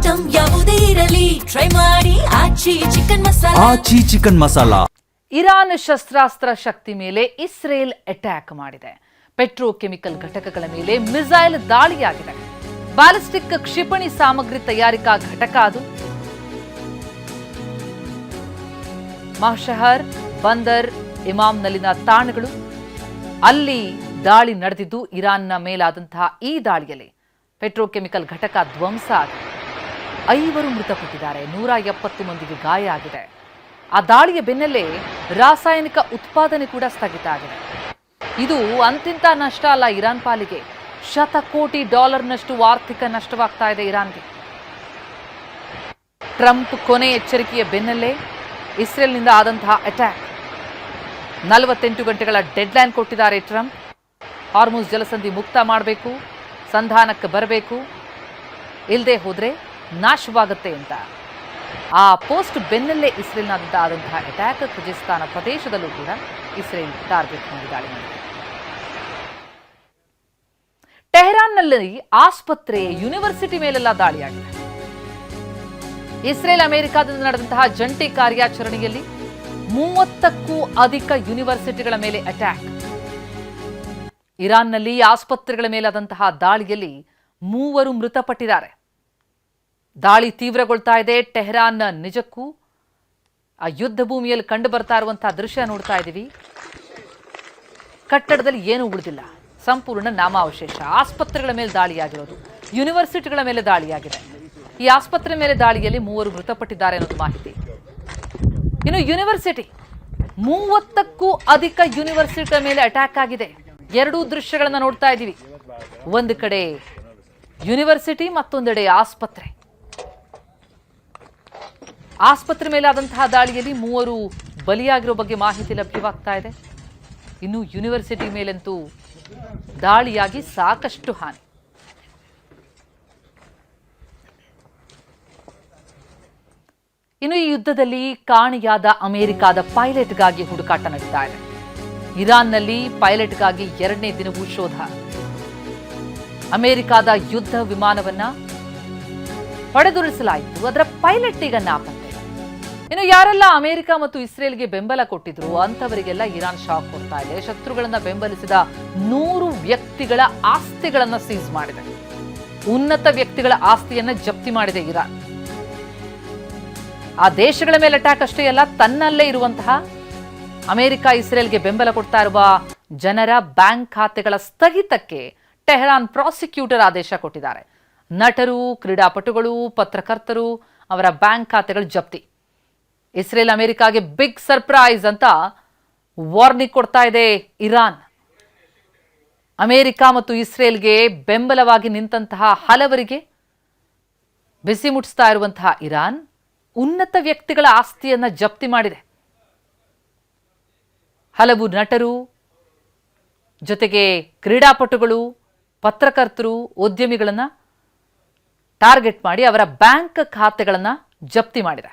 Item ಯಾವುದೇ ಇರಲಿ try ಮಾಡಿ ಆಚಿ ಚಿಕನ್ ಮಸಾಲಾ. ಇರಾನ್ ಶಸ್ತ್ರಾಸ್ತ್ರ ಶಕ್ತಿ ಮೇಲೆ ಇಸ್ರೇಲ್ ಅಟ್ಯಾಕ್ ಮಾಡಿದೆ. ಪೆಟ್ರೋಕೆಮಿಕಲ್ ಘಟಕಗಳ ಮೇಲೆ ಮಿಸೈಲ್ ದಾಳಿಯಾಗಿದೆ. ಬ್ಯಾಲಿಸ್ಟಿಕ್ ಕ್ಷಿಪಣಿ ಸಾಮಗ್ರಿ ತಯಾರಿಕಾ ಘಟಕ ಅದು. ಮಹಶಹರ್, ಬಂದರ್, ಇಮಾಮ್ನಲ್ಲಿನ ತಾಣಗಳು, ಅಲ್ಲಿ ದಾಳಿ ನಡೆದಿದ್ದು. ಇರಾನ್ನ ಮೇಲಾದಂತಹ ಈ ದಾಳಿಯಲ್ಲಿ ಪೆಟ್ರೋಕೆಮಿಕಲ್ ಘಟಕ ಧ್ವಂಸ ಆಗಿದೆ. 5 ಮೃತಪಟ್ಟಿದ್ದಾರೆ, 170 ಮಂದಿಗೆ ಗಾಯ ಆಗಿದೆ. ಆ ದಾಳಿಯ ಬೆನ್ನಲ್ಲೇ ರಾಸಾಯನಿಕ ಉತ್ಪಾದನೆ ಕೂಡ ಸ್ಥಗಿತ ಆಗಿದೆ. ಇದು ಅಂತಿಂತ ನಷ್ಟ ಅಲ್ಲ ಇರಾನ್ ಪಾಲಿಗೆ. $100 ಕೋಟಿ ಆರ್ಥಿಕ ನಷ್ಟವಾಗ್ತಾ ಇದೆ ಇರಾನ್ಗೆ. ಟ್ರಂಪ್ ಕೊನೆ ಎಚ್ಚರಿಕೆಯ ಬೆನ್ನಲ್ಲೇ ಇಸ್ರೇಲ್ನಿಂದ ಆದಂತಹ ಅಟ್ಯಾಕ್. 48 ಗಂಟೆಗಳ ಡೆಡ್ಲೈನ್ ಕೊಟ್ಟಿದ್ದಾರೆ ಟ್ರಂಪ್. ಹಾರ್ಮುಜ್ ಜಲಸಂಧಿ ಮುಕ್ತ ಮಾಡಬೇಕು, ಸಂಧಾನಕ್ಕೆ ಬರಬೇಕು, ಇಲ್ಲದೆ ಹೋದ್ರೆ ನಾಶವಾಗುತ್ತೆ ಅಂತ. ಆ ಪೋಸ್ಟ್ ಬೆನ್ನಲ್ಲೇ ಇಸ್ರೇಲ್ನಾದಂತಹ ಅಟ್ಯಾಕ್. ಖುಜಿಸ್ತಾನ ಪ್ರದೇಶದಲ್ಲೂ ಕೂಡ ಇಸ್ರೇಲ್ ಟಾರ್ಗೆಟ್ ಮಾಡಿ ದಾಳಿ ಮಾಡಿದೆ. ಟೆಹರಾನ್ನಲ್ಲಿ ಆಸ್ಪತ್ರೆ, ಯೂನಿವರ್ಸಿಟಿ ಮೇಲೆಲ್ಲ ದಾಳಿಯಾಗಿದೆ. ಇಸ್ರೇಲ್ ಅಮೆರಿಕಾದಿಂದ ನಡೆದಂತಹ ಜಂಟಿ ಕಾರ್ಯಾಚರಣೆಯಲ್ಲಿ 30ಕ್ಕೂ ಅಧಿಕ ಯೂನಿವರ್ಸಿಟಿಗಳ ಮೇಲೆ ಅಟ್ಯಾಕ್. ಇರಾನ್ನಲ್ಲಿ ಆಸ್ಪತ್ರೆಗಳ ಮೇಲಾದಂತಹ ದಾಳಿಯಲ್ಲಿ 3 ಮೃತಪಟ್ಟಿದ್ದಾರೆ. ದಾಳಿ ತೀವ್ರಗೊಳ್ತಾ ಇದೆ. ಟೆಹರಾನ್ ನಿಜಕ್ಕೂ ಆ ಯುದ್ಧ ಭೂಮಿಯಲ್ಲಿ ಕಂಡು ಬರ್ತಾ ಇರುವಂತಹ ದೃಶ್ಯ ನೋಡ್ತಾ ಇದ್ದೀವಿ. ಕಟ್ಟಡದಲ್ಲಿ ಏನೂ ಉಳಿದಿಲ್ಲ, ಸಂಪೂರ್ಣ ನಾಮಾವಶೇಷ. ಆಸ್ಪತ್ರೆಗಳ ಮೇಲೆ ದಾಳಿಯಾಗಿರೋದು, ಯೂನಿವರ್ಸಿಟಿಗಳ ಮೇಲೆ ದಾಳಿಯಾಗಿದೆ. ಈ ಆಸ್ಪತ್ರೆ ಮೇಲೆ ದಾಳಿಯಲ್ಲಿ 3 ಮೃತಪಟ್ಟಿದ್ದಾರೆ ಅನ್ನೋದು ಮಾಹಿತಿ. ಇನ್ನು ಯೂನಿವರ್ಸಿಟಿ, 30ಕ್ಕೂ ಅಧಿಕ ಯೂನಿವರ್ಸಿಟಿಗಳ ಮೇಲೆ ಅಟ್ಯಾಕ್ ಆಗಿದೆ. 2 ದೃಶ್ಯಗಳನ್ನ ನೋಡ್ತಾ ಇದ್ದೀವಿ. ಒಂದು ಕಡೆ ಯೂನಿವರ್ಸಿಟಿ, ಮತ್ತೊಂದೆಡೆ ಆಸ್ಪತ್ರೆ. ಆಸ್ಪತ್ರೆ ಮೇಲಾದಂತಹ ದಾಳಿಯಲ್ಲಿ 3 ಬಲಿಯಾಗಿರೋ ಬಗ್ಗೆ ಮಾಹಿತಿ ಲಭ್ಯವಾಗ್ತಾ ಇದೆ. ಇನ್ನು ಯೂನಿವರ್ಸಿಟಿ ಮೇಲಂತೂ ದಾಳಿಯಾಗಿ ಸಾಕಷ್ಟು ಹಾನಿ. ಇನ್ನು ಈ ಯುದ್ಧದಲ್ಲಿ ಕಾಣೆಯಾದ ಅಮೆರಿಕಾದ ಪೈಲಟ್ಗಾಗಿ ಹುಡುಕಾಟ ನಡೀತಾ ಇದೆ. ಇರಾನ್ನಲ್ಲಿ ಪೈಲಟ್ಗಾಗಿ 2ನೇ ದಿನವೂ ಶೋಧ. ಅಮೆರಿಕಾದ ಯುದ್ಧ ವಿಮಾನವನ್ನ ಹೊಡೆದುರುಳಿಸಲಾಯಿತು, ಅದರ ಪೈಲಟ್ ಈಗ ನಾಪತ್ತೆ. ಇನ್ನು ಯಾರೆಲ್ಲ ಅಮೆರಿಕ ಮತ್ತು ಇಸ್ರೇಲ್ಗೆ ಬೆಂಬಲ ಕೊಟ್ಟಿದ್ರು ಅಂತವರಿಗೆಲ್ಲ ಇರಾನ್ ಶಾಕ್ ಕೊಡ್ತಾ ಇದೆ. ಶತ್ರುಗಳನ್ನ ಬೆಂಬಲಿಸಿದ 100 ವ್ಯಕ್ತಿಗಳ ಆಸ್ತಿಗಳನ್ನ ಸೀಸ್ ಮಾಡಿದೆ. ಉನ್ನತ ವ್ಯಕ್ತಿಗಳ ಆಸ್ತಿಯನ್ನ ಜಪ್ತಿ ಮಾಡಿದೆ ಇರಾನ್. ಆ ದೇಶಗಳ ಮೇಲೆ ಅಟ್ಯಾಕ್ ಅಷ್ಟೇ ಅಲ್ಲ, ತನ್ನಲ್ಲೇ ಇರುವಂತಹ ಅಮೆರಿಕ, ಇಸ್ರೇಲ್ಗೆ ಬೆಂಬಲ ಕೊಡ್ತಾ ಇರುವ ಜನರ ಬ್ಯಾಂಕ್ ಖಾತೆಗಳ ಸ್ಥಗಿತಕ್ಕೆ ಟೆಹರಾನ್ ಪ್ರಾಸಿಕ್ಯೂಟರ್ ಆದೇಶ ಕೊಟ್ಟಿದ್ದಾರೆ. ನಟರು, ಕ್ರೀಡಾಪಟುಗಳು, ಪತ್ರಕರ್ತರು, ಅವರ ಬ್ಯಾಂಕ್ ಖಾತೆಗಳು ಜಪ್ತಿ. ಇಸ್ರೇಲ್ ಅಮೆರಿಕಾಗೆ ಬಿಗ್ ಸರ್ಪ್ರೈಸ್ ಅಂತ ವಾರ್ನಿಂಗ್ ಕೊಡ್ತಾ ಇದೆ ಇರಾನ್. ಅಮೆರಿಕ ಮತ್ತು ಇಸ್ರೇಲ್ಗೆ ಬೆಂಬಲವಾಗಿ ನಿಂತಹ ಹಲವರಿಗೆ ಬಿಸಿ ಮುಟ್ಟಿಸ್ತಾ ಇರುವಂತಹ ಇರಾನ್ ಉನ್ನತ ವ್ಯಕ್ತಿಗಳ ಆಸ್ತಿಯನ್ನ ಜಪ್ತಿ ಮಾಡಿದೆ. ಹಲವು ನಟರು, ಜೊತೆಗೆ ಕ್ರೀಡಾಪಟುಗಳು, ಪತ್ರಕರ್ತರು, ಉದ್ಯಮಿಗಳನ್ನ ಟಾರ್ಗೆಟ್ ಮಾಡಿ ಅವರ ಬ್ಯಾಂಕ್ ಖಾತೆಗಳನ್ನ ಜಪ್ತಿ ಮಾಡಿದೆ.